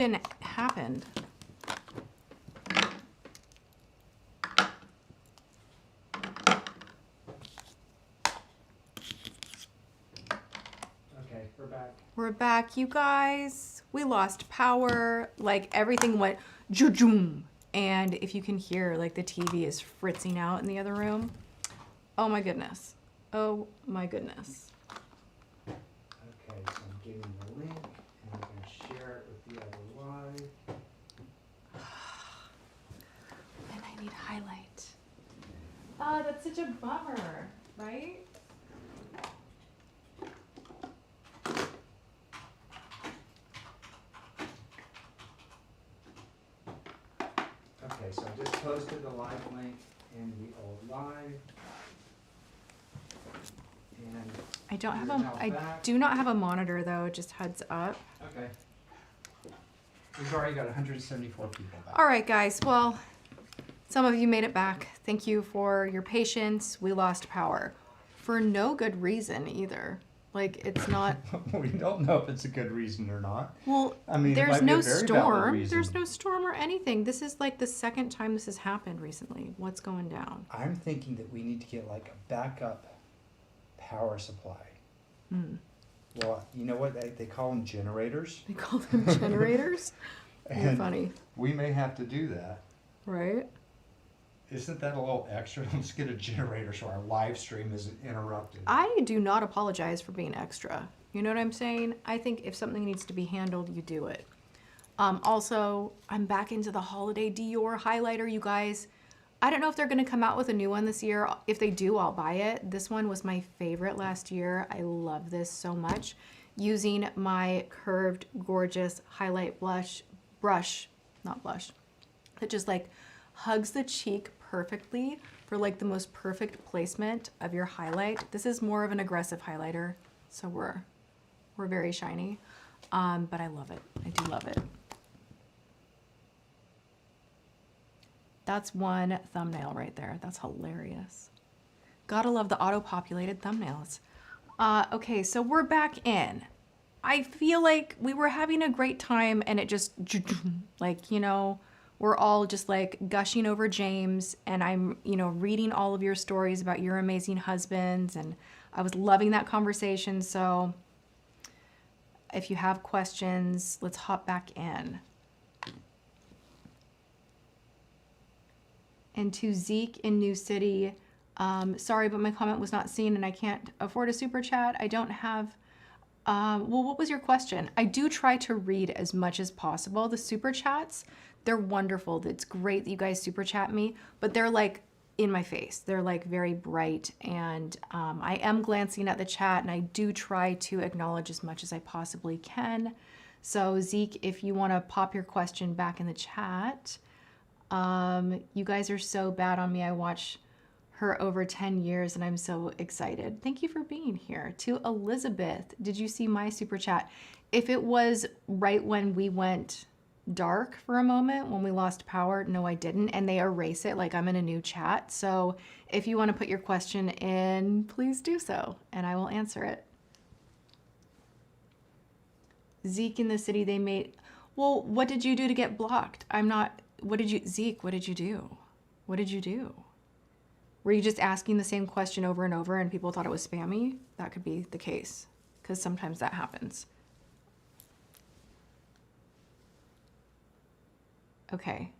happened? Okay, we're back. We're back, you guys. We lost power. Like everything went joom. And if you can hear, like the TV is fritzing out in the other room. Oh my goodness. Oh my goodness. Okay, so I'm getting the link and I'm going to share it with the other live. And I need highlight. Oh, that's such a bummer, right? Okay, so I just posted the live link in the old live. And I don't have you're now I back. do not have a monitor though, just heads up. Okay. We've already got 174 people back. All right, guys. Well, some of you made it back. Thank you for your patience. We lost power for no good reason either. Like it's not. We don't know if it's a good reason or not. Well, I mean, there's it might be no a very valid storm. reason. There's no storm or anything. This is like the second time this has happened recently. What's going down? I'm thinking that we need to get like a backup power supply. Hmm. Well, you know what they call them, generators. They call them generators. You're And funny, we may have to do that. right? Isn't that a little extra? Let's get a generator so our live stream isn't interrupted. I do not apologize for being extra. You know what I'm saying? I think if something needs to be handled, you do it. Also, I'm back into the Holiday Dior highlighter, you guys. I don't know if they're going to come out with a new one this year. If they do, I'll buy it. This one was my favorite last year. I love this so much. Using my curved, gorgeous highlight brush, not blush, that just like hugs the cheek perfectly for like the most perfect placement of your highlight. This is more of an aggressive highlighter, so we're very shiny, but I love it. I do love it. That's one thumbnail right there. That's hilarious. Gotta love the auto-populated thumbnails. Okay, so we're back in. I feel like we were having a great time and it just, like, you know, we're all just like gushing over James and I'm, you know, reading all of your stories about your amazing husbands and I was loving that conversation. So if you have questions, let's hop back in. And to Zeke in New City, sorry, but my comment was not seen and I can't afford a super chat. I don't have, well, what was your question? I do try to read as much as possible. The super chats, they're wonderful. It's great that you guys super chat me, but they're like in my face. They're like very bright and I am glancing at the chat and I do try to acknowledge as much as I possibly can. So Zeke, if you want to pop your question back in the chat. You guys are so bad on me. I watch her over 10 years and I'm so excited. Thank you for being here. To Elizabeth, did you see my super chat? If it was right when we went dark for a moment, when we lost power, no, I didn't. And they erase it like I'm in a new chat. So if you want to put your question in, please do so and I will answer it. Zeke in the City, they made, well, what did you do to get blocked? I'm not, Zeke, what did you do? What did you do? Were you just asking the same question over and over and people thought it was spammy? That could be the case because sometimes that happens. Okay.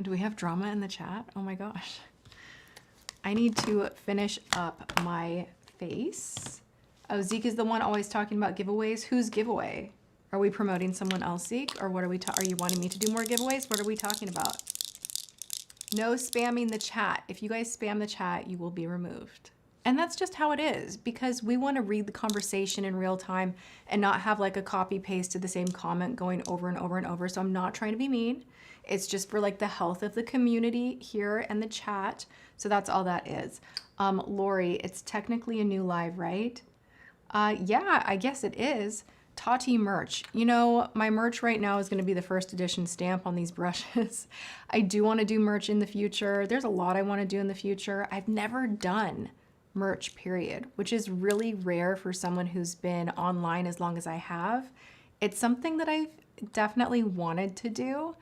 Do we have drama in the chat? Oh my gosh. I need to finish up my face. Oh, Zeke is the one always talking about giveaways. Whose giveaway? Are we promoting someone else, Zeke? Or what are we are you wanting me to do more giveaways? What are we talking about? No spamming the chat. If you guys spam the chat, you will be removed. And that's just how it is because we want to read the conversation in real time and not have like a copy paste to the same comment going over and over and over. So I'm not trying to be mean. It's just for like the health of the community here and the chat. So that's all that is. Lori, it's technically a new live, right? Yeah, I guess it is. Tati merch. You know, my merch right now is going to be the first edition stamp on these brushes. I do want to do merch in the future. There's a lot I want to do in the future. I've never done merch, period, which is really rare for someone who's been online as long as I have. It's something that definitely wanted to do.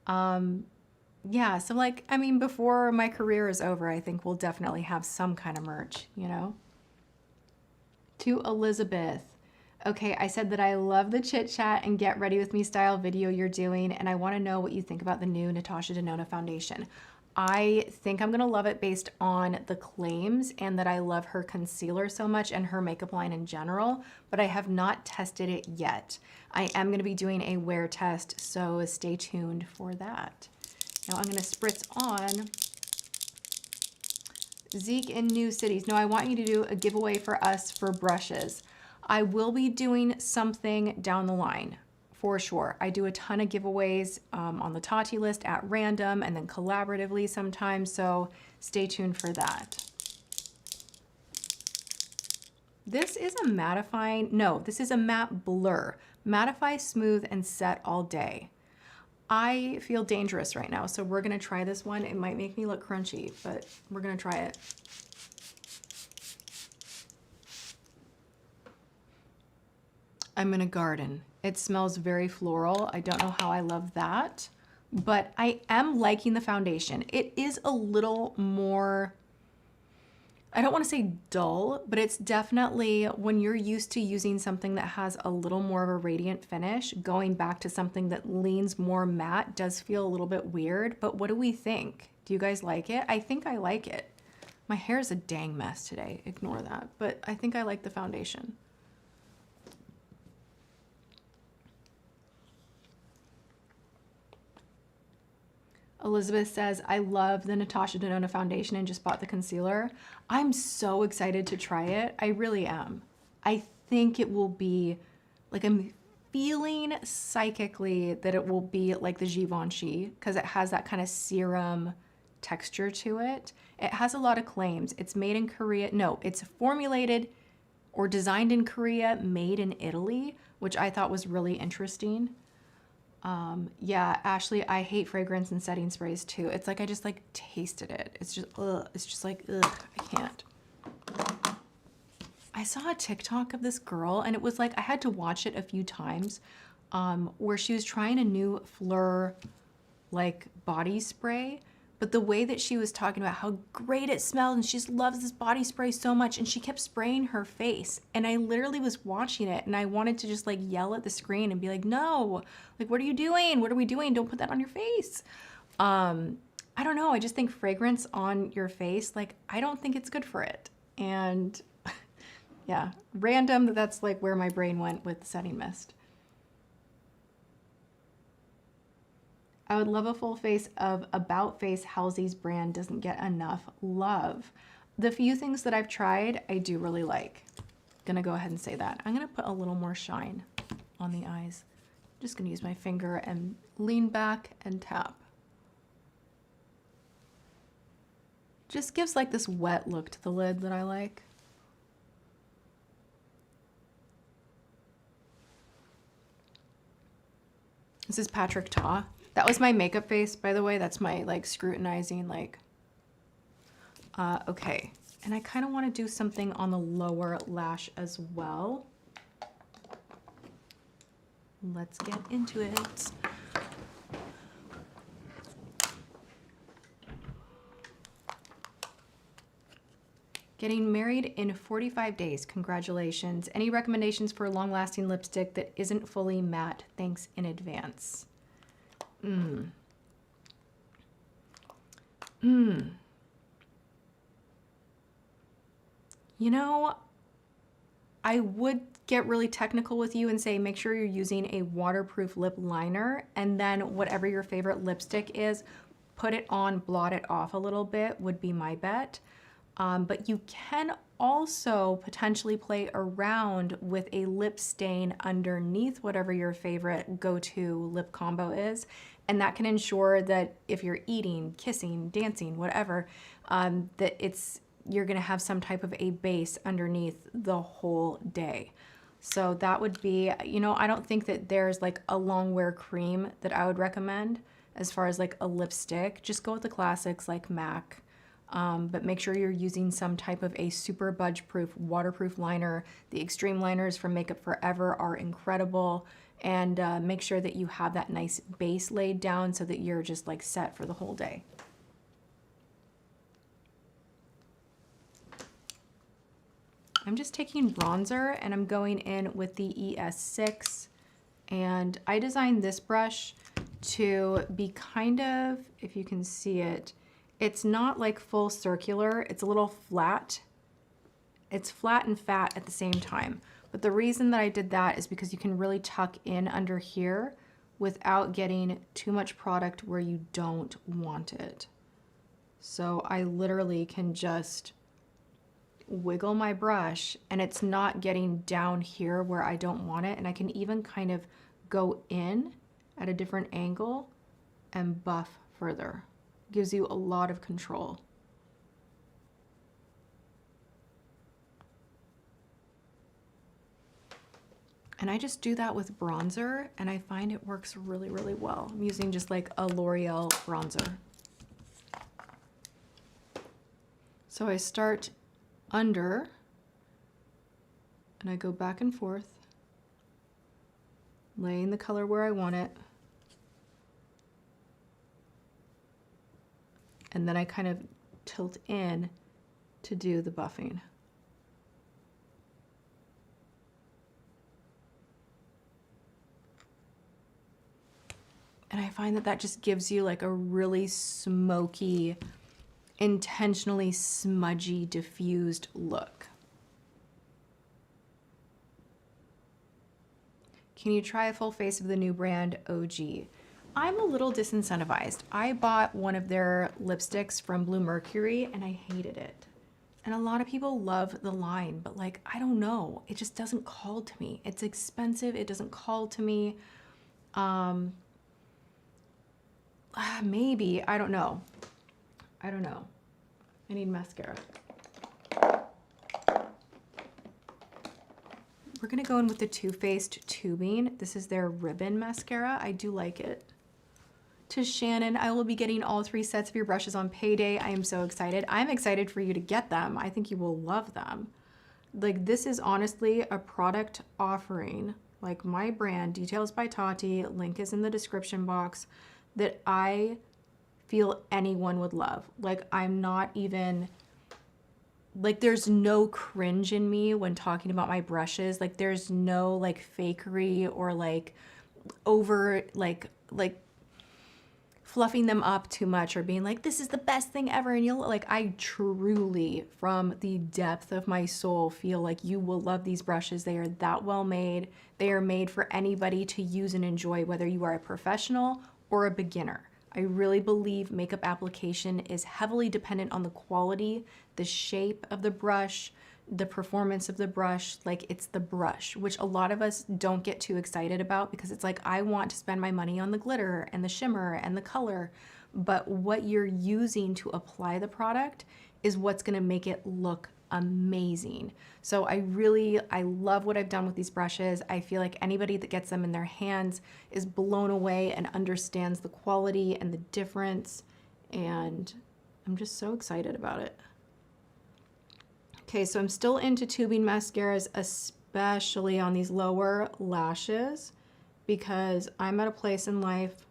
Yeah, so like, I mean, before my career is over, I think we'll definitely have some kind of merch, you know? To Elizabeth. Okay, I said that I love the chit chat and get ready with me style video you're doing, and I want to know what you think about the new Natasha Denona foundation. I think I'm gonna love it based on the claims and that I love her concealer so much and her makeup line in general, but I have not tested it yet. I am gonna be doing a wear test, so stay tuned for that. Now I'm gonna spritz on Zeke in New Cities. No, I want you to do a giveaway for us for brushes. I will be doing something down the line for sure. I do a ton of giveaways on the Tati list at random and then collaboratively sometimes, so stay tuned for that. This is a mattifying, no, this is a matte blur. Mattify, smooth, and set all day. I feel dangerous right now, so we're gonna try this one. It might make me look crunchy, but we're gonna try it. I'm in a garden. It smells very floral. I don't know how I love that, but I am liking the foundation. It is a little more, I don't want to say dull, but it's definitely, when you're used to using something that has a little more of a radiant finish, going back to something that leans more matte does feel a little bit weird, but what do we think? Do you guys like it? I think I like it. My hair is a dang mess today, ignore that, but I think I like the foundation. Elizabeth says, I love the Natasha Denona foundation and just bought the concealer. I'm so excited to try it. I really am. I think it will be, like, I'm feeling psychically that it will be like the Givenchy because it has that kind of serum texture to it. It has a lot of claims. It's made in Korea. No, it's formulated or designed in Korea, made in Italy, which I thought was really interesting. Yeah, Ashley, I hate fragrance and setting sprays too. It's like I just like tasted it. It's just, ugh. It's just like, ugh, I can't. I saw a TikTok of this girl and it was like, I had to watch it a few times, where she was trying a new Fleur like body spray, but the way that she was talking about how great it smelled and she just loves this body spray so much and she kept spraying her face, and I literally was watching it and I wanted to just like yell at the screen and be like, no, like, what are you doing? What are we doing? Don't put that on your face. I don't know. I just think fragrance on your face, like, I don't think it's good for it. And yeah, random, that's like where my brain went with setting mist. I would love a full face of About Face. Halsey's brand doesn't get enough love. The few things that I've tried, I do really like. Gonna go ahead and say that. I'm gonna put a little more shine on the eyes. I'm just gonna use my finger and lean back and tap. Just gives like this wet look to the lid that I like. This is Patrick Ta. That was my makeup face, by the way. That's my like scrutinizing, like, okay. And I kind of want to do something on the lower lash as well. Let's get into it. Getting married in 45 days. Congratulations. Any recommendations for a long-lasting lipstick that isn't fully matte? Thanks in advance. You know, I would get really technical with you and say make sure you're using a waterproof lip liner, and then whatever your favorite lipstick is, put it on, blot it off a little bit would be my bet. But you can also potentially play around with a lip stain underneath whatever your favorite go-to lip combo is. And that can ensure that if you're eating, kissing, dancing, whatever, that you're gonna have some type of a base underneath the whole day. So that would be, you know, I don't think that there's like a long wear cream that I would recommend as far as like a lipstick. Just go with the classics like MAC. But make sure you're using some type of a super budge proof waterproof liner. The extreme liners from Makeup Forever are incredible, and make sure that you have that nice base laid down so that you're just like set for the whole day. I'm just taking bronzer and I'm going in with the ES6, and I designed this brush to be kind of, if you can see it, it's not like full circular, it's a little flat. It's flat and fat at the same time. But the reason that I did that is because you can really tuck in under here without getting too much product where you don't want it. So I literally can just wiggle my brush and it's not getting down here where I don't want it. And I can even kind of go in at a different angle and buff further. Gives you a lot of control. And I just do that with bronzer and I find it works really, really well. I'm using just like a L'Oreal bronzer. So I start under and I go back and forth, laying the color where I want it. And then I kind of tilt in to do the buffing. And I find that that just gives you like a really smoky, intentionally smudgy, diffused look. Can you try a full face of the new brand OG? I'm a little disincentivized. I bought one of their lipsticks from Blue Mercury and I hated it. And a lot of people love the line, but like, I don't know. It just doesn't call to me. It's expensive. It doesn't call to me. Maybe, I don't know. I don't know. I need mascara. We're gonna go in with the Too Faced Tubing. This is their ribbon mascara. I do like it. To Shannon, I will be getting all 3 sets of your brushes on payday. I am so excited. I'm excited for you to get them. I think you will love them. Like, this is honestly a product offering, like my brand, Details by Tati, link is in the description box, that I feel anyone would love. Like, I'm not even, like, there's no cringe in me when talking about my brushes. Like, there's no like fakery or like over like fluffing them up too much or being like, this is the best thing ever. And you'll like, I truly from the depth of my soul feel like you will love these brushes. They are that well made. They are made for anybody to use and enjoy, whether you are a professional or a beginner. I really believe makeup application is heavily dependent on the quality, the shape of the brush, the performance of the brush. Like, it's the brush, which a lot of us don't get too excited about because it's like, I want to spend my money on the glitter and the shimmer and the color, but what you're using to apply the product is what's gonna make it look amazing. So I love what I've done with these brushes. I feel like anybody that gets them in their hands is blown away and understands the quality and the difference, and I'm just so excited about it. Okay, so I'm still into tubing mascaras, especially on these lower lashes, because I'm at a place in life,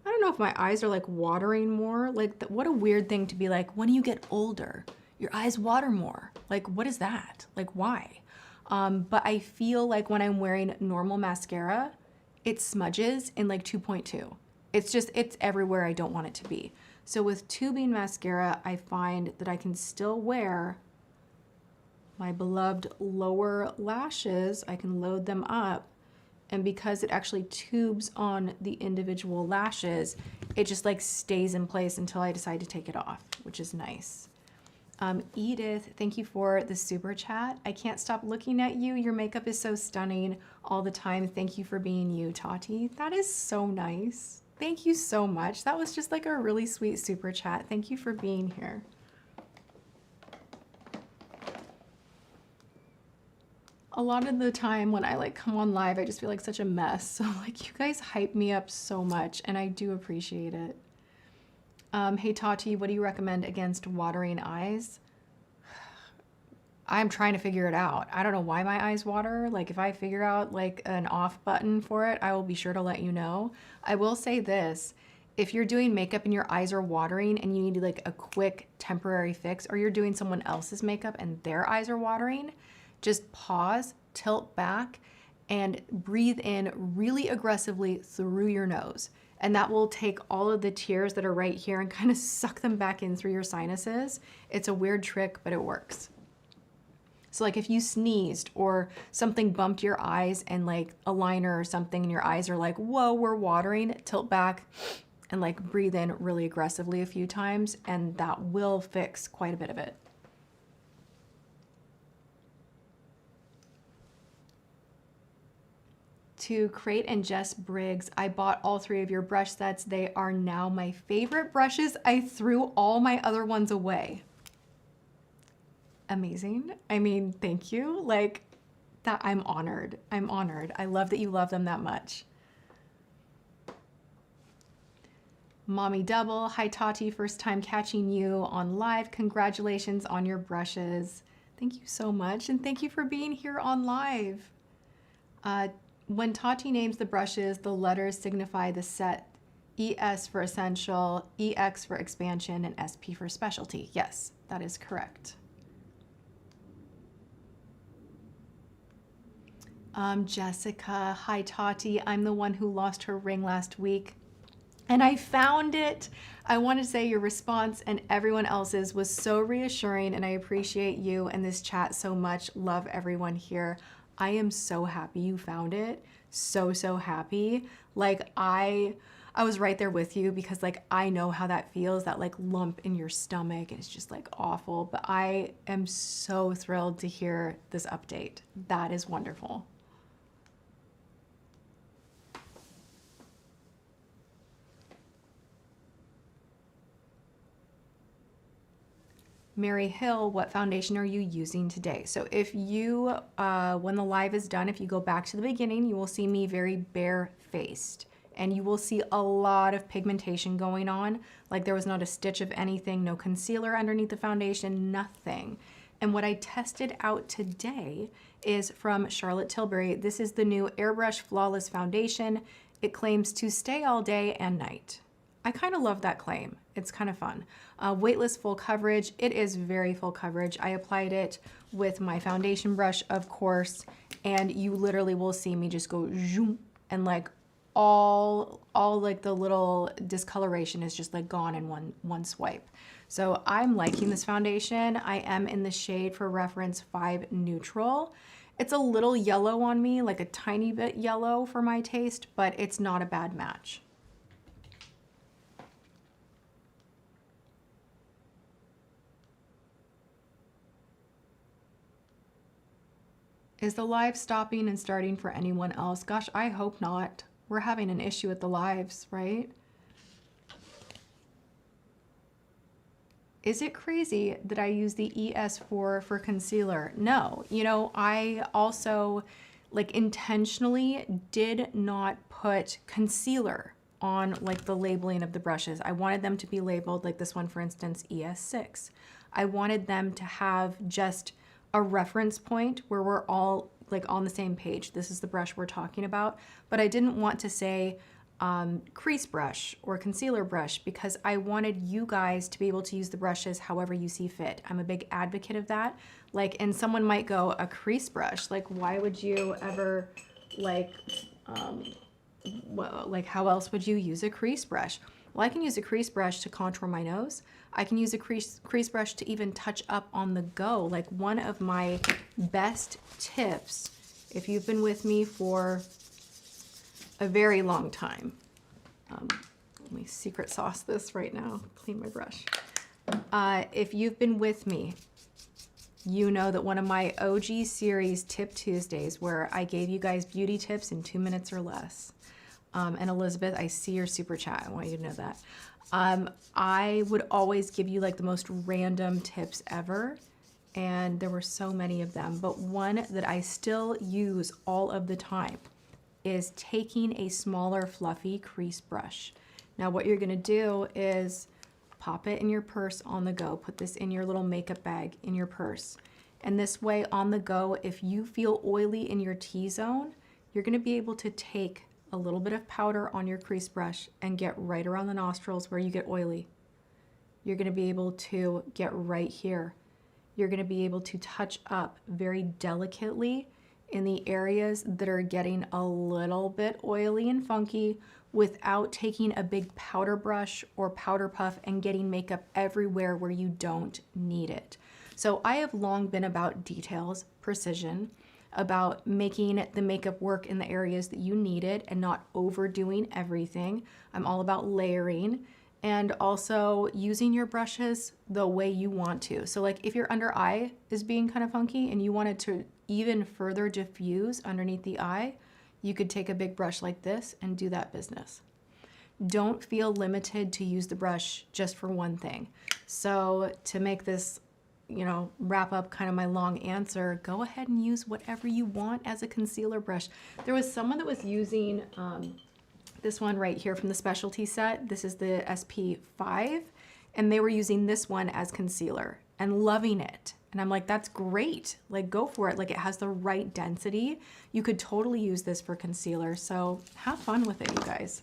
I don't know if my eyes are like watering more. Like, what a weird thing to be like, when you get older, your eyes water more. Like, what is that? Like, why? But I feel like when I'm wearing normal mascara, it smudges in like 2.2. It's everywhere I don't want it to be. So with tubing mascara, I find that I can still wear my beloved lower lashes. I can load them up, and because it actually tubes on the individual lashes, it just like stays in place until I decide to take it off, which is nice. Edith, thank you for the super chat. I can't stop looking at you. Your makeup is so stunning all the time. Thank you for being you, Tati. That is so nice. Thank you so much. That was just like a really sweet super chat. Thank you for being here. A lot of the time when I like come on live, I just feel like such a mess. So like, you guys hype me up so much and I do appreciate it. Hey Tati, what do you recommend against watering eyes? I'm trying to figure it out. I don't know why my eyes water. Like if I figure out like an off button for it, I will be sure to let you know. I will say this, if you're doing makeup and your eyes are watering and you need like a quick temporary fix, or you're doing someone else's makeup and their eyes are watering, just pause, tilt back, and breathe in really aggressively through your nose. And that will take all of the tears that are right here and kind of suck them back in through your sinuses. It's a weird trick, but it works. So like if you sneezed or something bumped your eyes and like a liner or something and your eyes are like, whoa, we're watering, tilt back and like breathe in really aggressively a few times, and that will fix quite a bit of it. To Crate and Jess Briggs, I bought all 3 of your brush sets. They are now my favorite brushes. I threw all my other ones away. Amazing. I mean, thank you. Like that, I'm honored. I'm honored. I love that you love them that much. Mommy Double, hi Tati, first time catching you on live. Congratulations on your brushes. Thank you so much, and thank you for being here on live. When Tati names the brushes, the letters signify the set. ES for essential, EX for expansion, and SP for specialty. Yes, that is correct. Jessica, hi Tati. I'm the one who lost her ring last week and I found it. I want to say your response and everyone else's was so reassuring, and I appreciate you and this chat so much. Love everyone here. I am so happy you found it. So happy. Like I was right there with you, because like I know how that feels, that like lump in your stomach, and it's just like awful. But I am so thrilled to hear this update. That is wonderful. Mary Hill, what foundation are you using today? So if you, when the live is done, if you go back to the beginning, you will see me very bare-faced, and you will see a lot of pigmentation going on. Like there was not a stitch of anything, no concealer underneath the foundation, nothing. And what I tested out today is from Charlotte Tilbury. This is the new Airbrush Flawless Foundation. It claims to stay all day and night. I kind of love that claim. It's kind of fun. Weightless full coverage. It is very full coverage. I applied it with my foundation brush, of course, and you literally will see me just go zoom, and like all like the little discoloration is just like gone in one swipe. So I'm liking this foundation. I am in the shade, for reference, 5 Neutral. It's a little yellow on me, like a tiny bit yellow for my taste, but it's not a bad match. Is the live stopping and starting for anyone else? Gosh, I hope not. We're having an issue with the lives, right? Is it crazy that I use the ES4 for concealer? No, you know, I also like intentionally did not put concealer on like the labeling of the brushes. I wanted them to be labeled, like this one, for instance, ES6. I wanted them to have just a reference point where we're all like on the same page. This is the brush we're talking about, but I didn't want to say crease brush or concealer brush, because I wanted you guys to be able to use the brushes however you see fit. I'm a big advocate of that. Like, and someone might go, a crease brush? Like, why would you ever like, well, like how else would you use a crease brush? Well, I can use a crease brush to contour my nose. I can use a crease brush to even touch up on the go. Like one of my best tips, if you've been with me for a very long time, let me secret sauce this right now, clean my brush. If you've been with me, you know that one of my OG series, Tip Tuesdays, where I gave you guys beauty tips in 2 minutes or less. And Elizabeth, I see your super chat. I want you to know that. I would always give you like the most random tips ever, and there were so many of them, but one that I still use all of the time is taking a smaller fluffy crease brush. Now what you're gonna do is pop it in your purse on the go, put this in your little makeup bag in your purse, And this way on the go, if you feel oily in your T-zone, you're gonna be able to take a little bit of powder on your crease brush and get right around the nostrils where you get oily. You're gonna be able to get right here. You're gonna be able to touch up very delicately in the areas that are getting a little bit oily and funky without taking a big powder brush or powder puff and getting makeup everywhere where you don't need it. So I have long been about details, precision, about making the makeup work in the areas that you need it and not overdoing everything. I'm all about layering and also using your brushes the way you want to. So like if your under eye is being kind of funky and you wanted to even further diffuse underneath the eye, you could take a big brush like this and do that business. Don't feel limited to use the brush just for one thing. So to make this, you know, wrap up kind of my long answer, go ahead and use whatever you want as a concealer brush. There was someone that was using this one right here from the Specialty set. This is the SP5, and they were using this one as concealer and loving it. And I'm like, that's great. Like, go for it. Like, it has the right density. You could totally use this for concealer. So have fun with it, you guys.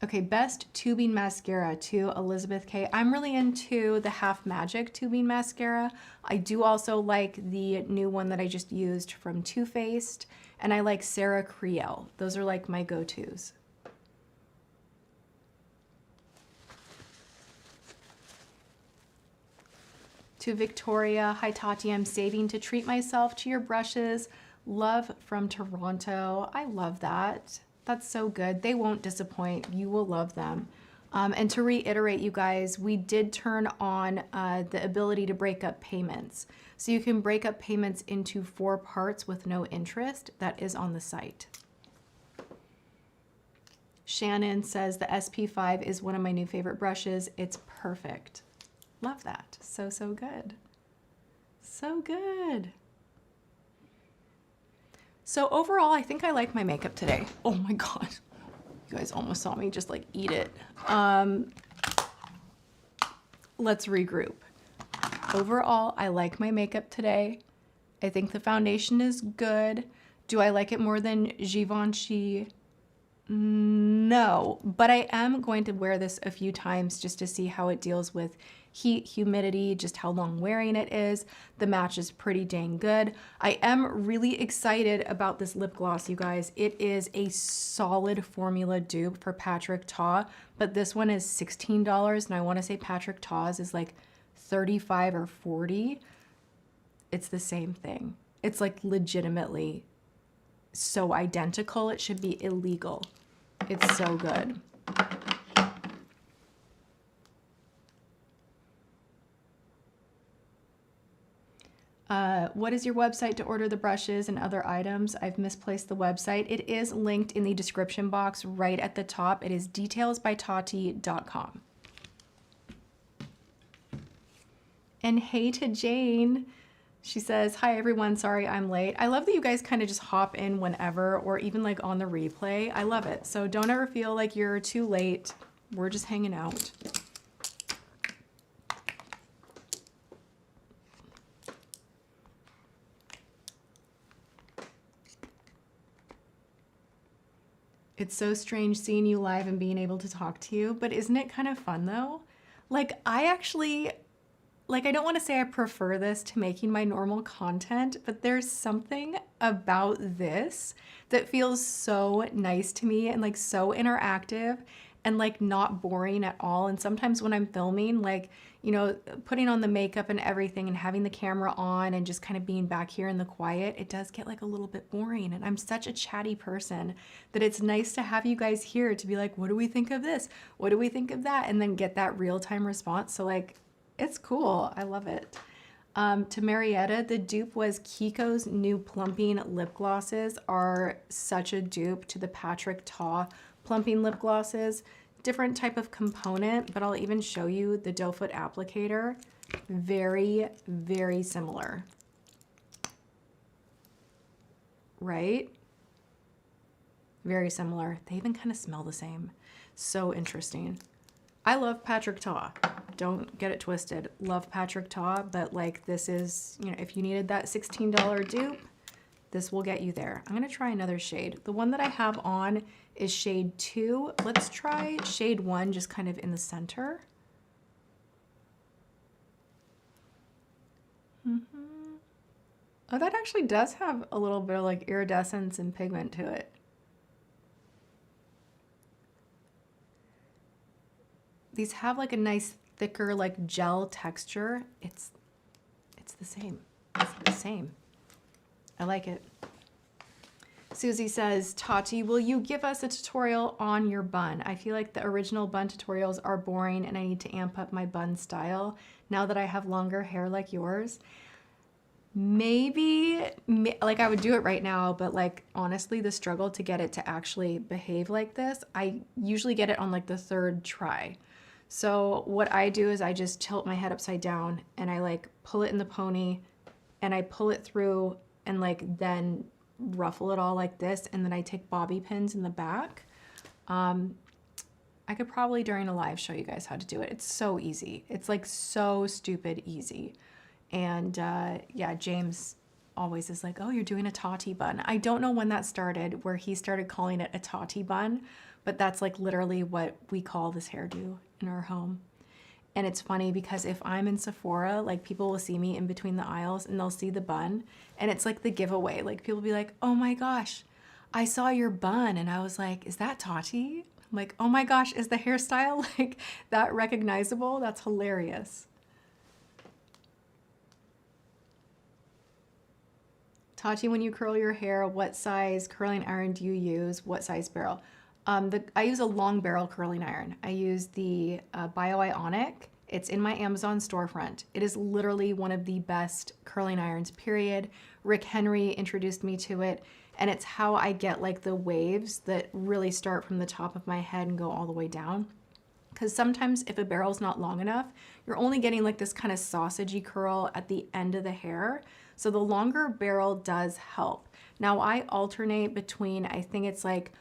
Okay, best tubing mascara to Elizabeth K. I'm really into the Half Magic tubing mascara. I do also like the new one that I just used from Too Faced, and I like Sarah Creel. Those are like my go-tos. To Victoria, hi Tati, I'm saving to treat myself to your brushes. Love from Toronto. I love that. That's so good. They won't disappoint. You will love them. And to reiterate, you guys, we did turn on the ability to break up payments. So you can break up payments into 4 parts with no interest. That is on the site. Shannon says the SP5 is one of my new favorite brushes. It's perfect. Love that. So, so good. So good. So overall, I think I like my makeup today. Oh my God. You guys almost saw me just like eat it. Let's regroup. Overall, I like my makeup today. I think the foundation is good. Do I like it more than Givenchy? No, but I am going to wear this a few times just to see how it deals with heat, humidity, just how long wearing it is. The match is pretty dang good. I am really excited about this lip gloss, you guys. It is a solid formula dupe for Patrick Ta, but this one is $16, and I want to say Patrick Ta's is like 35 or 40. It's the same thing. It's like legitimately so identical, it should be illegal. It's so good. What is your website to order the brushes and other items? I've misplaced the website. It is linked in the description box right at the top. It is detailsbytati.com. And hey to Jane. She says, hi everyone, sorry I'm late. I love that you guys kind of just hop in whenever or even like on the replay. I love it. So don't ever feel like you're too late. We're just hanging out. It's so strange seeing you live and being able to talk to you, but isn't it kind of fun though? Like I don't want to say I prefer this to making my normal content, but there's something about this that feels so nice to me and like so interactive and like not boring at all. And sometimes when I'm filming, like, you know, putting on the makeup and everything and having the camera on and just kind of being back here in the quiet, it does get like a little bit boring. And I'm such a chatty person that it's nice to have you guys here to be like, what do we think of this? What do we think of that? And then get that real-time response. So like, it's cool. I love it. To Marietta, the dupe was Kiko's new plumping lip glosses are such a dupe to the Patrick Ta plumping lip glosses. Different type of component, but I'll even show you the doe foot applicator. Very, very similar. Right? Very similar. They even kind of smell the same. So interesting. I love Patrick Ta. Don't get it twisted. Love Patrick Ta, but like this is, you know, if you needed that $16 dupe, this will get you there. I'm gonna try another shade. The one that I have on is shade 2. Let's try shade 1, just kind of in the center. Oh, that actually does have a little bit of like iridescence and pigment to it. These have like a nice thicker like gel texture. It's the same. It's the same. I like it. Susie says, Tati, will you give us a tutorial on your bun? I feel like the original bun tutorials are boring and I need to amp up my bun style now that I have longer hair like yours. Maybe, like I would do it right now, but like honestly, the struggle to get it to actually behave like this, I usually get it on like the 3rd try. So what I do is I just tilt my head upside down and I like pull it in the pony and I pull it through and like then ruffle it all like this, and then I take bobby pins in the back. I could probably during a live show you guys how to do it. It's so easy. It's like so stupid easy. And yeah, James always is like, oh, you're doing a Tati bun. I don't know when that started, where he started calling it a Tati bun, but that's like literally what we call this hairdo in our home. And it's funny because if I'm in Sephora, like people will see me in between the aisles and they'll see the bun and it's like the giveaway. Like people will be like, oh my gosh, I saw your bun. And I was like, is that Tati? I'm like, oh my gosh, is the hairstyle like that recognizable? That's hilarious. Tati, when you curl your hair, what size curling iron do you use? What size barrel? I use a long barrel curling iron. I use the Bio-Ionic. It's in my Amazon storefront. It is literally one of the best curling irons, period. Rick Henry introduced me to it, and it's how I get like the waves that really start from the top of my head and go all the way down. Because sometimes if a barrel's not long enough, you're only getting like this kind of sausagey curl at the end of the hair. So the longer barrel does help. Now I alternate between, I think it's like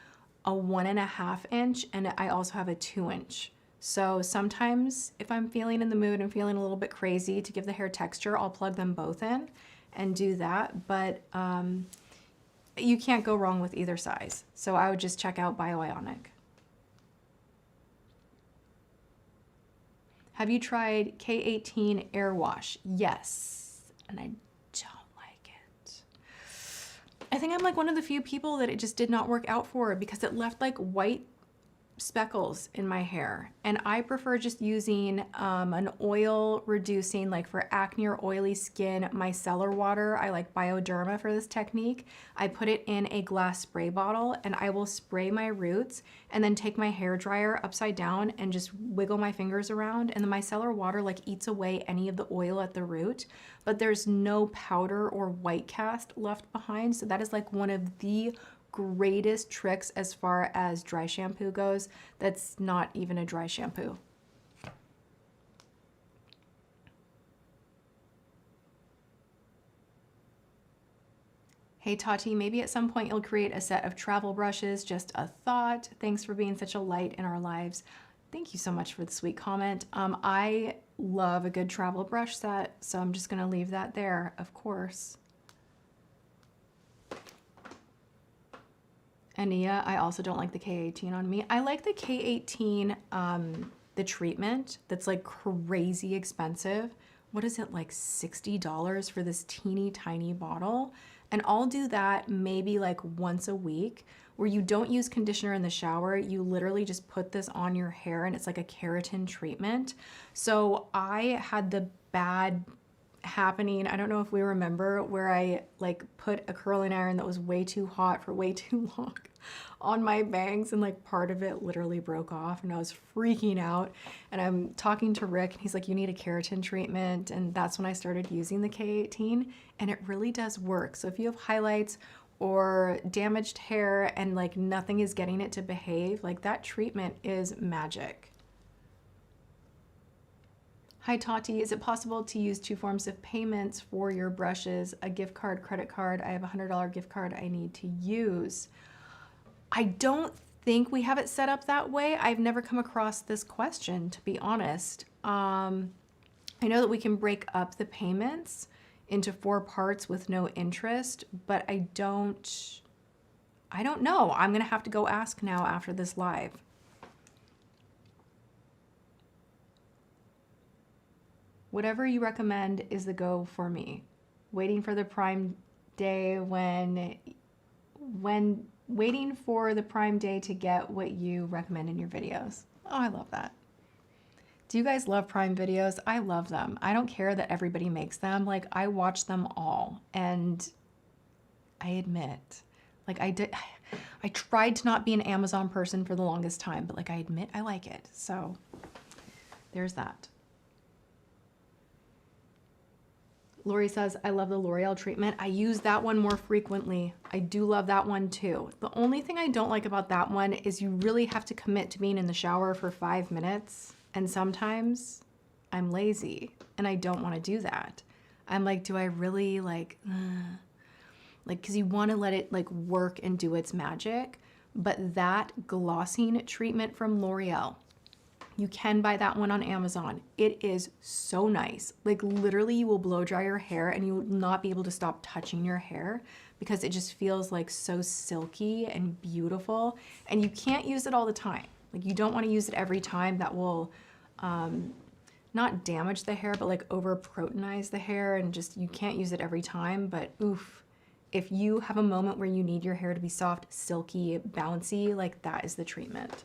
a 1.5 inch and I also have a 2 inch. So sometimes if I'm feeling in the mood and feeling a little bit crazy to give the hair texture, I'll plug them both in and do that. But you can't go wrong with either size. So I would just check out Bio-Ionic. Have you tried K18 Air Wash? Yes, and I don't like it. I think I'm like one of the few people that it just did not work out for because it left like white speckles in my hair, and I prefer just using an oil reducing, like for acne or oily skin, micellar water. I like Bioderma for this technique. I put it in a glass spray bottle and I will spray my roots and then take my hair dryer upside down and just wiggle my fingers around, and the micellar water like eats away any of the oil at the root, but there's no powder or white cast left behind. So that is like one of the greatest tricks as far as dry shampoo goes. That's not even a dry shampoo. Hey Tati, maybe at some point you'll create a set of travel brushes. Just a thought. Thanks for being such a light in our lives. Thank you so much for the sweet comment. I love a good travel brush set, so I'm just gonna leave that there, of course. Ania, I also don't like the K18 on me. I like the K18, the treatment that's like crazy expensive. What is it, like $60 for this teeny tiny bottle? And I'll do that maybe like once a week, where you don't use conditioner in the shower. You literally just put this on your hair and it's like a keratin treatment. So I had the bad happening, I don't know if we remember, where I like put a curling iron that was way too hot for way too long on my bangs, and like part of it literally broke off and I was freaking out. And I'm talking to Rick and he's like, you need a keratin treatment. And that's when I started using the K18, and it really does work. So if you have highlights or damaged hair and like nothing is getting it to behave, like that treatment is magic. Hi Tati, is it possible to use 2 forms of payments for your brushes? A gift card, credit card. I have a $100 gift card I need to use. I don't think we have it set up that way. I've never come across this question, to be honest. I know that we can break up the payments into 4 parts with no interest, but I don't know. I'm gonna have to go ask now after this live. Whatever you recommend is the go for me. Waiting for the Prime Day waiting for the Prime Day to get what you recommend in your videos. Oh, I love that. Do you guys love Prime videos? I love them. I don't care that everybody makes them. Like, I watch them all, and I admit, like, I tried to not be an Amazon person for the longest time, but like, I admit I like it. So there's that. Lori says, I love the L'Oreal treatment. I use that one more frequently. I do love that one too. The only thing I don't like about that one is you really have to commit to being in the shower for 5 minutes. And sometimes I'm lazy and I don't want to do that. I'm like, do I really like, because you want to let it like work and do its magic. But that glossing treatment from L'Oreal, you can buy that one on Amazon. It is so nice. Like, literally, you will blow dry your hair and you will not be able to stop touching your hair because it just feels like so silky and beautiful. And you can't use it all the time. Like, you don't want to use it every time. That will not damage the hair, but like over proteinize the hair, and just, you can't use it every time. But oof, if you have a moment where you need your hair to be soft, silky, bouncy, like, that is the treatment.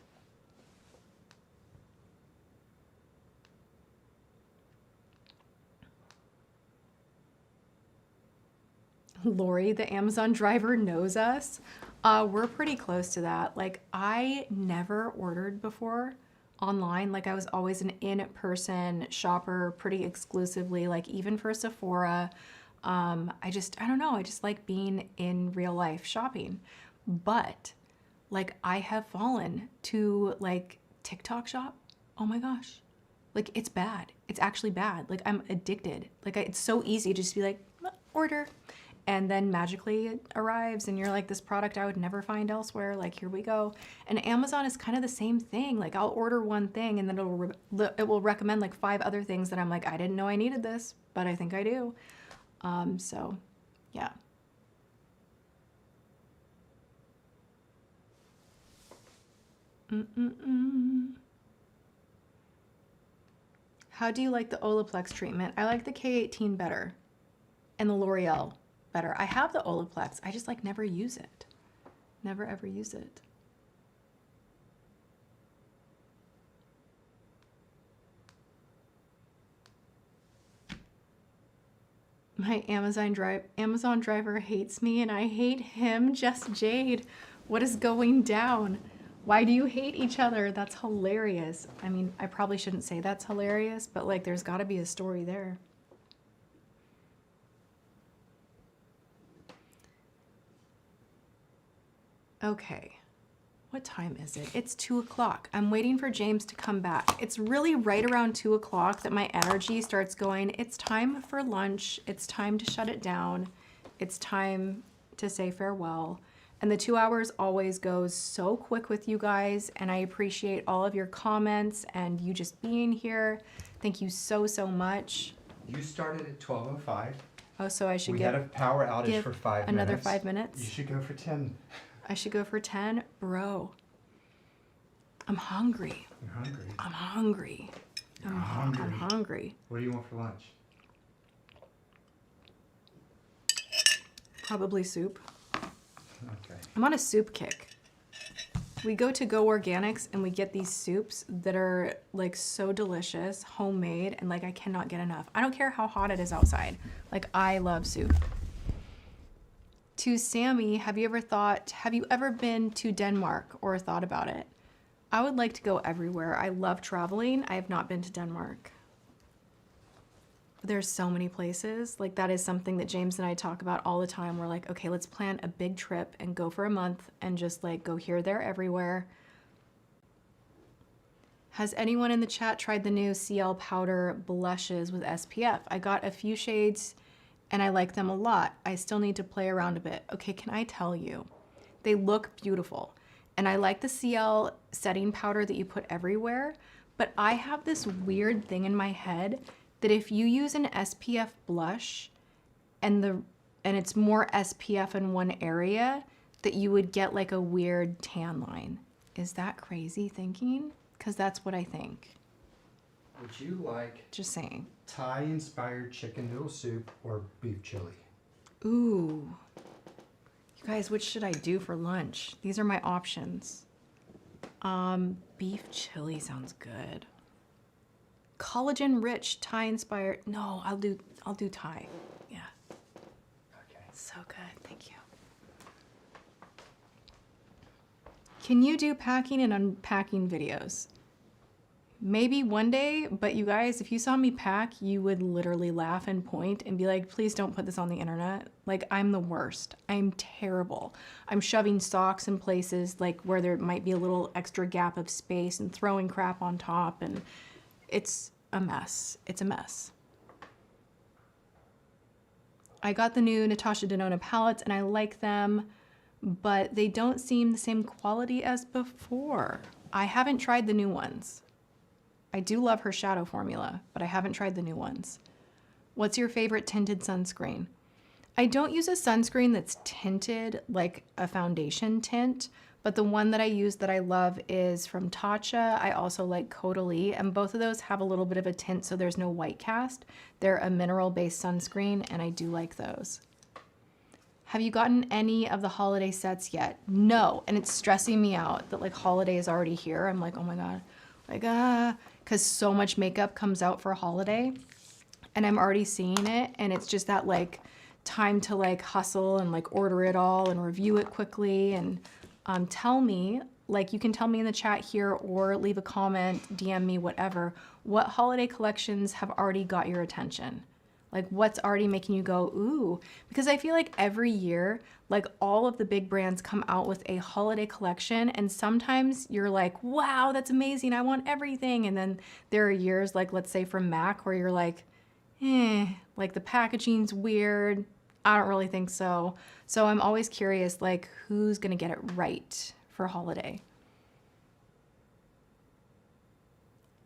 Lori, the Amazon driver, knows us. We're pretty close to that. Like, I never ordered before online. Like, I was always an in-person shopper pretty exclusively, like even for Sephora. I don't know. I just like being in real life shopping. But like, I have fallen to like TikTok shop. Oh my gosh. Like, it's bad. It's actually bad. Like, I'm addicted. Like, it's so easy to just be like, order. And then magically it arrives and you're like, this product I would never find elsewhere. Like, here we go. And Amazon is kind of the same thing. Like, I'll order one thing and then it will recommend like 5 other things that I'm like, I didn't know I needed this, but I think I do. So yeah. How do you like the Olaplex treatment? I like the K18 better and the L'Oreal better. I have the Olaplex. I just like never use it. Never ever use it. My Amazon driver hates me and I hate him. Just Jade. What is going down? Why do you hate each other? That's hilarious. I mean, I probably shouldn't say that's hilarious, but like, there's got to be a story there. Okay, what time is it? It's 2 o'clock. I'm waiting for James to come back. It's really right around 2 o'clock that my energy starts going, it's time for lunch. It's time to shut it down. It's time to say farewell. And the 2 hours always goes so quick with you guys. And I appreciate all of your comments and you just being here. Thank you so, so much. You started at 12:05. Oh, so I should We had a power outage for 5 minutes. Another 5 minutes? You should go for 10. I should go for 10? Bro, I'm hungry. You're hungry. I'm hungry. I'm hungry. What do you want for lunch? Probably soup. Okay. I'm on a soup kick. We go to Go Organics and we get these soups that are like so delicious, homemade, and like I cannot get enough. I don't care how hot it is outside. Like, I love soup. To Sammy, have you ever been to Denmark or thought about it? I would like to go everywhere. I love traveling. I have not been to Denmark. There's so many places. Like, that is something that James and I talk about all the time. We're like, okay, let's plan a big trip and go for a month and just like go here, there, everywhere. Has anyone in the chat tried the new CL powder blushes with SPF? I got a few shades and I like them a lot. I still need to play around a bit. Okay, can I tell you? They look beautiful. And I like the CL setting powder that you put everywhere, but I have this weird thing in my head that if you use an SPF blush and it's more SPF in one area, that you would get like a weird tan line. Is that crazy thinking? Because that's what I think. Would you like Just saying. Thai-inspired chicken noodle soup or beef chili? Ooh. You guys, which should I do for lunch? These are my options. Beef chili sounds good. Collagen rich Thai inspired. No, I'll do Thai. Yeah. Okay. So good. Thank you. Can you do packing and unpacking videos? Maybe one day, but you guys, if you saw me pack, you would literally laugh and point and be like, please don't put this on the internet. Like, I'm the worst. I'm terrible. I'm shoving socks in places like where there might be a little extra gap of space and throwing crap on top, and it's a mess. It's a mess. I got the new Natasha Denona palettes and I like them, but they don't seem the same quality as before. I haven't tried the new ones. I do love her shadow formula, but I haven't tried the new ones. What's your favorite tinted sunscreen? I don't use a sunscreen that's tinted like a foundation tint, but the one that I use that I love is from Tatcha. I also like Caudalie, and both of those have a little bit of a tint so there's no white cast. They're a mineral-based sunscreen, and I do like those. Have you gotten any of the holiday sets yet? No, and it's stressing me out that like holiday is already here. I'm like, oh my God, like, because so much makeup comes out for a holiday and I'm already seeing it, and it's just that like time to like hustle and like order it all and review it quickly. And tell me, like you can tell me in the chat here or leave a comment, DM me, whatever, what holiday collections have already got your attention? Like what's already making you go, ooh, because I feel like every year, like all of the big brands come out with a holiday collection, and sometimes you're like, wow, that's amazing, I want everything. And then there are years like, let's say from MAC, where you're like, like the packaging's weird. I don't really think so. So I'm always curious, like who's gonna get it right for holiday?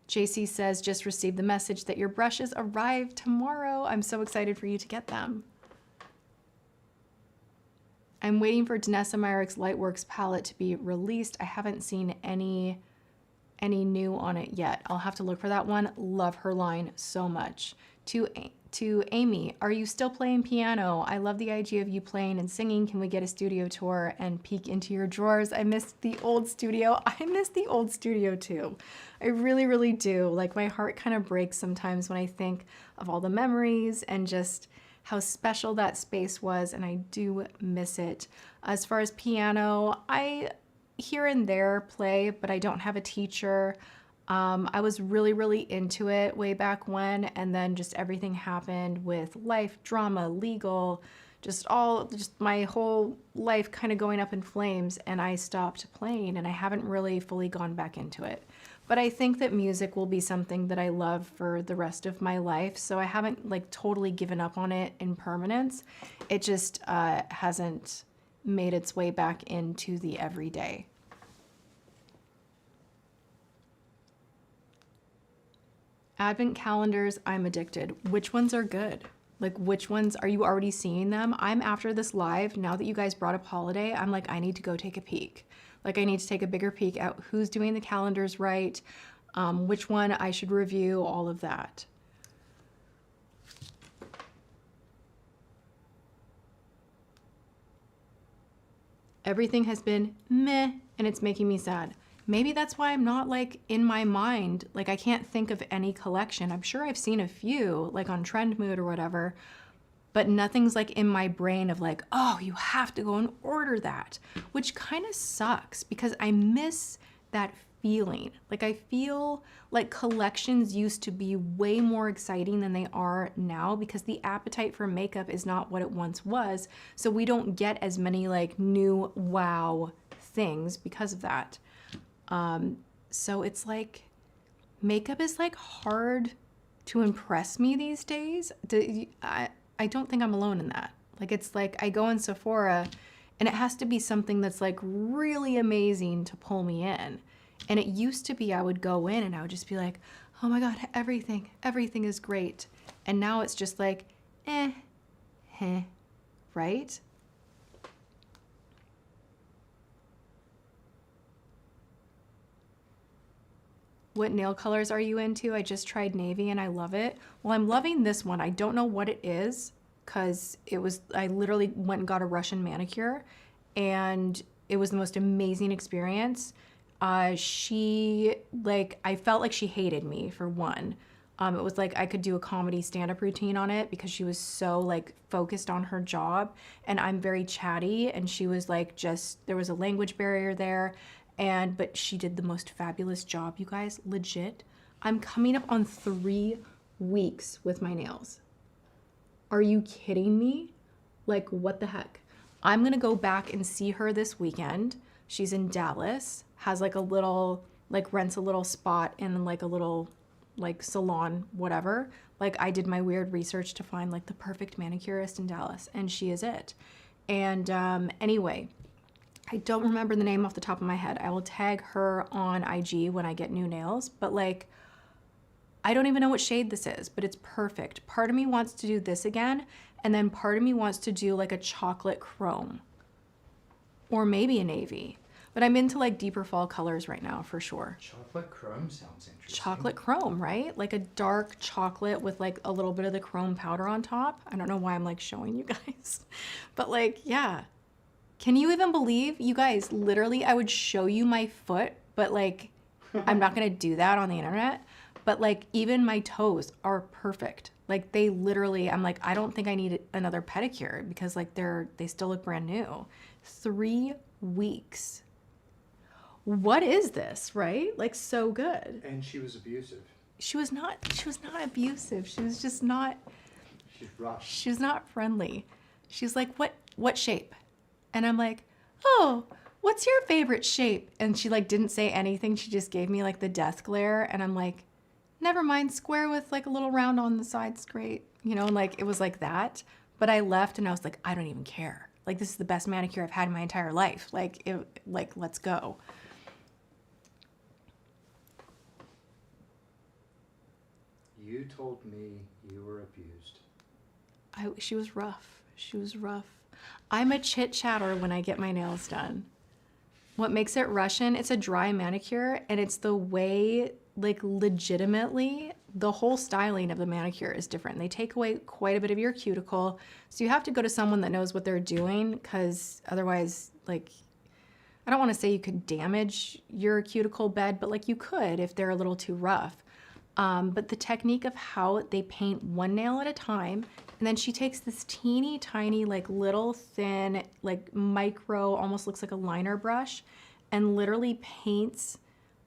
JC says, just received the message that your brushes arrive tomorrow. I'm so excited for you to get them. I'm waiting for Danessa Meyrick's Lightworks palette to be released. I haven't seen any new on it yet. I'll have to look for that one. Love her line so much. To Amy, are you still playing piano? I love the idea of you playing and singing. Can we get a studio tour and peek into your drawers? I miss the old studio. I miss the old studio too. I really, really do. Like my heart kind of breaks sometimes when I think of all the memories and just how special that space was, and I do miss it. As far as piano, I here and there play, but I don't have a teacher. I was really, really into it way back when, and then just everything happened with life, drama, legal, just my whole life kind of going up in flames, and I stopped playing, and I haven't really fully gone back into it. But I think that music will be something that I love for the rest of my life, so I haven't like totally given up on it in permanence. It just hasn't made its way back into the everyday. Advent calendars, I'm addicted. Which ones are good? Like which ones, are you already seeing them? I'm after this live, now that you guys brought up holiday, I'm like, I need to go take a peek. Like I need to take a bigger peek at who's doing the calendars right, which one I should review, all of that. Everything has been meh, and it's making me sad. Maybe that's why I'm not like in my mind, like I can't think of any collection. I'm sure I've seen a few like on Trend Mood or whatever, but nothing's like in my brain of like, oh, you have to go and order that, which kind of sucks because I miss that feeling. Like I feel like collections used to be way more exciting than they are now because the appetite for makeup is not what it once was. So we don't get as many like new wow things because of that. So it's like makeup is like hard to impress me these days. I don't think I'm alone in that. Like it's like I go in Sephora And it has to be something that's like really amazing to pull me in. And it used to be I would go in and I would just be like, oh my God, everything is great. And now it's just like, right? What nail colors are you into? I just tried navy and I love it. Well, I'm loving this one. I don't know what it is because I literally went and got a Russian manicure and it was the most amazing experience. I felt like she hated me for one. It was like I could do a comedy stand-up routine on it because she was so like focused on her job and I'm very chatty and she was like there was a language barrier there. But she did the most fabulous job, you guys, legit. I'm coming up on 3 weeks with my nails. Are you kidding me? Like, what the heck? I'm gonna go back and see her this weekend. She's in Dallas, has like a little, like rents a little spot in like a little like salon, whatever. Like I did my weird research to find like the perfect manicurist in Dallas and she is it. And anyway, I don't remember the name off the top of my head. I will tag her on IG when I get new nails, but like, I don't even know what shade this is, but it's perfect. Part of me wants to do this again, and then part of me wants to do like a chocolate chrome or maybe a navy, but I'm into like deeper fall colors right now for sure. Chocolate chrome sounds interesting. Chocolate chrome, right? Like a dark chocolate with like a little bit of the chrome powder on top. I don't know why I'm like showing you guys, but like, yeah. Can you even believe, you guys, literally I would show you my foot, but like, I'm not gonna do that on the internet, but like even my toes are perfect. Like they literally, I'm like, I don't think I need another pedicure because like they still look brand new. 3 weeks. What is this, right? Like so good. And she was abusive. She was not abusive. She was just not, She's rough. she was not friendly. She's like, what shape? And I'm like, oh, what's your favorite shape? And she like didn't say anything. She just gave me like the death glare. And I'm like, never mind, square with like a little round on the side's great. You know, and like it was like that. But I left and I was like, I don't even care. Like this is the best manicure I've had in my entire life. Like, let's go. You told me you were abused. She was rough. She was rough. I'm a chit chatter when I get my nails done. What makes it Russian, it's a dry manicure and it's the way, like legitimately, the whole styling of the manicure is different. They take away quite a bit of your cuticle. So you have to go to someone that knows what they're doing because otherwise, like, I don't want to say you could damage your cuticle bed, but like you could if they're a little too rough. But the technique of how they paint one nail at a time, and then she takes this teeny tiny, like little thin, like micro, almost looks like a liner brush, and literally paints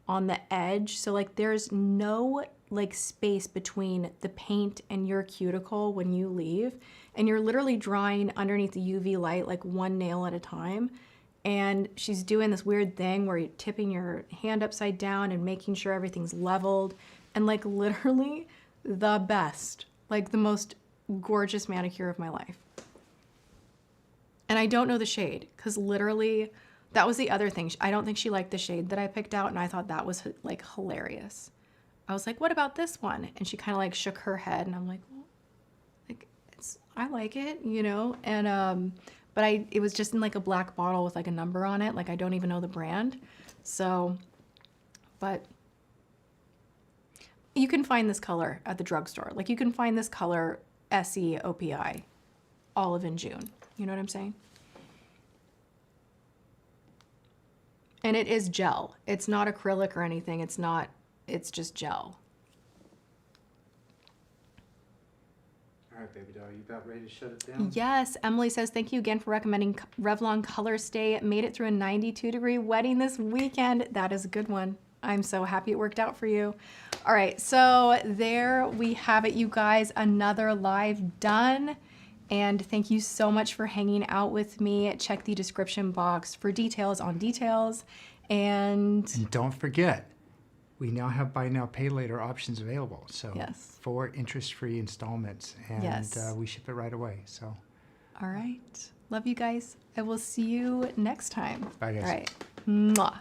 on the edge. So like there's no like space between the paint and your cuticle when you leave. And you're literally drawing underneath the UV light, like one nail at a time. And she's doing this weird thing where you're tipping your hand upside down and making sure everything's leveled. And like literally the best, like the most gorgeous manicure of my life. And I don't know the shade because literally that was the other thing. I don't think she liked the shade that I picked out and I thought that was like hilarious. I was like, what about this one? And she kind of like shook her head and I'm like, well, like I like it, you know? And, but it was just in like a black bottle with like a number on it. Like I don't even know the brand. So, but you can find this color at the drugstore. Like you can find this color SE OPI Olive in June. You know what I'm saying? And it is gel. It's not acrylic or anything. It's just gel. All right, baby doll, you about ready to shut it down? Yes, Emily says, thank you again for recommending Revlon Color Stay. Made it through a 92-degree wedding this weekend. That is a good one. I'm so happy it worked out for you. All right, so there we have it, you guys. Another live done. And thank you so much for hanging out with me. Check the description box for details on details. And don't forget, we now have buy now, pay later options available. So yes. 4 interest-free installments, and yes. We ship it right away. So all right. Love you guys. I will see you next time. Bye, guys. All right. Mwah.